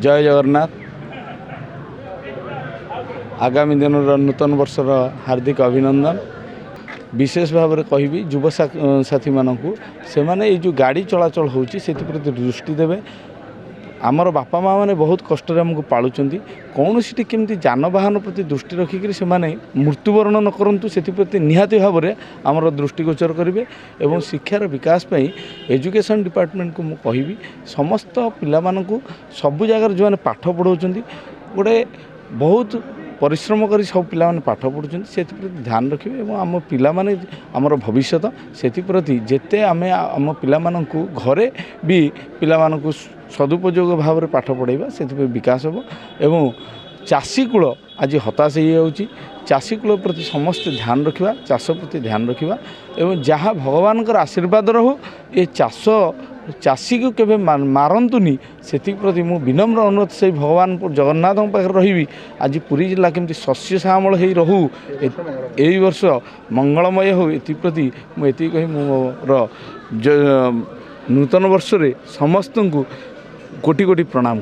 जय जगन्नाथ। आगामी दिन नूतन वर्षर हार्दिक अभिनंदन। विशेष भाव में कहि युव साथी मानक से माने जो गाड़ी चलाचल होची प्रति दृष्टि देवे। आमर बापा माँ मैंने बहुत कष्ट आमको पालुंट कौन सी केमती जानवाहन प्रति दृष्टि रखिक से मृत्युवरण न करूँ से निहाती भाव में आमर दृष्टिगोचर करेंगे। एवं शिक्षार विकास एजुकेशन डिपार्टमेंट को मुझे कहि समस्त पिला सबु जगार जो मैंने पाठ पढ़ाऊँ गोटे बहुत परिश्रम कर सब पिला पाठ पढ़ुं से ध्यान रखिए। और आम पिला आमर भविष्य से जिते आम आम पिला घरे भी पिला सदुपयोग भाव में पाठ पढ़ाइबा से विकास हो। एवं चाषी कूल आज हताश हो चाषी कूल प्रति समस्त ध्यान रखा चाष प्रति ध्यान रखा एवं जहाँ भगवान आशीर्वाद रहू ये चाष चाषी को केवे मारंतुनी से प्रति मु विनम्र अनुरोध से भगवान जगन्नाथ पाखे रही आज पुरी जिला केमती शस्य श्यामल हो रहू यही वर्ष मंगलमय हो प्रति मुझे कही मोर नूतन वर्ष रे समस्त को कोटि कोटि प्रणाम।